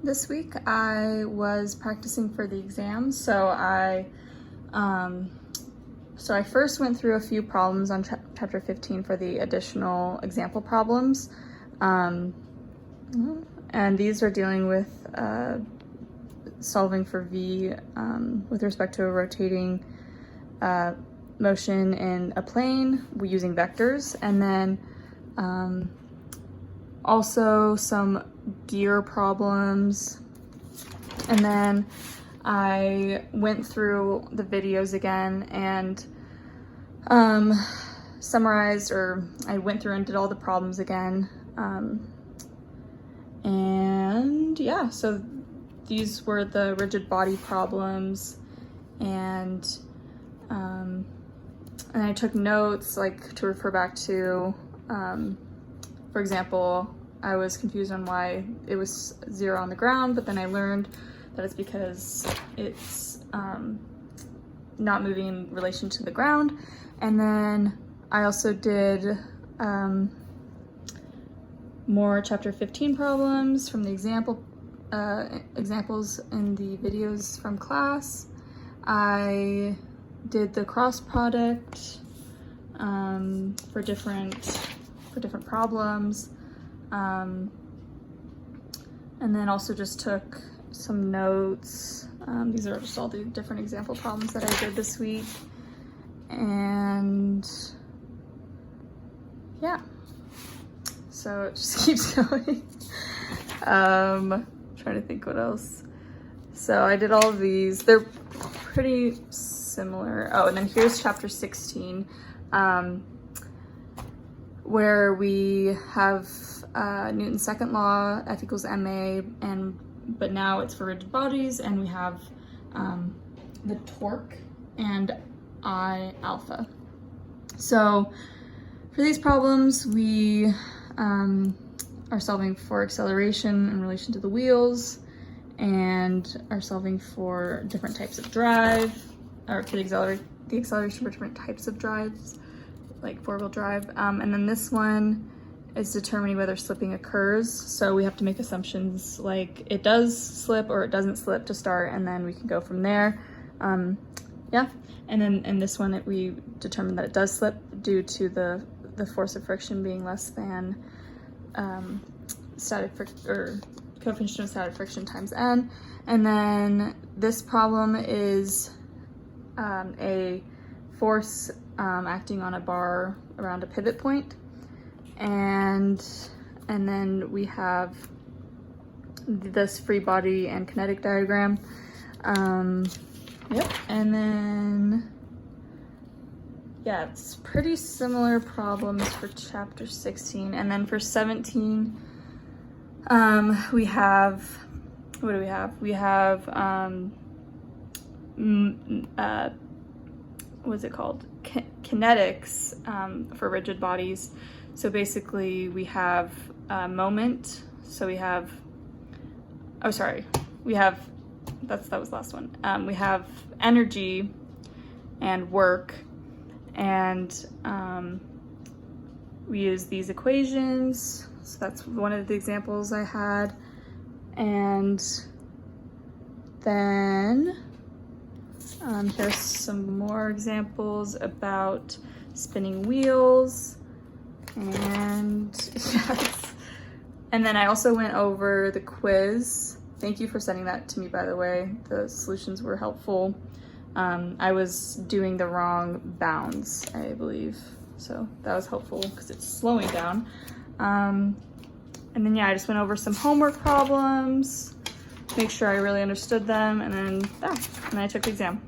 This week I was practicing for the exams, so I first went through a few problems on chapter 15 for the additional example problems, and these are dealing with solving for v with respect to a rotating motion in a plane using vectors, and then also some gear problems. And then I went through the videos again and summarized, or I went through and did all the problems again. And yeah, so these were the rigid body problems, and I took notes like to refer back to. For example, I was confused on why it was 0 on the ground, but then I learned that it's because it's not moving in relation to the ground. And then I also did more chapter 15 problems from the examples in the videos from class. I did the cross product for different problems, and then also just took some notes. These are just all the different example problems that I did this week, and yeah, so it just keeps going. Trying to think what else. So I did all of these. They're pretty similar. Oh, and then here's chapter 16. Where we have Newton's second law, F equals ma, but now it's for rigid bodies, and we have the torque and I alpha. So for these problems, we are solving for acceleration in relation to the wheels, and are solving for different types of drive, or for the acceleration for different types of drives, like 4-wheel drive. And then this one is determining whether slipping occurs. So we have to make assumptions like it does slip or it doesn't slip to start, and then we can go from there. Yeah, and then in this one we determined that it does slip due to the force of friction being less than coefficient of static friction times n. And then this problem is a force acting on a bar around a pivot point, and then we have this free body and kinetic diagram. Yep, and then yeah, it's pretty similar problems for chapter 16. And then for 17, we have, what do we have? We have what's it called? Kinetics for rigid bodies. So basically we have moment. So we have, that was the last one. We have energy and work, and we use these equations. So that's one of the examples I had. And then here's some more examples about spinning wheels, and yes. And then I also went over the quiz. Thank you for sending that to me, by the way. The solutions were helpful. I was doing the wrong bounds, I believe. So that was helpful because it's slowing down. And then yeah, I just went over some homework problems, make sure I really understood them, and then I took the exam.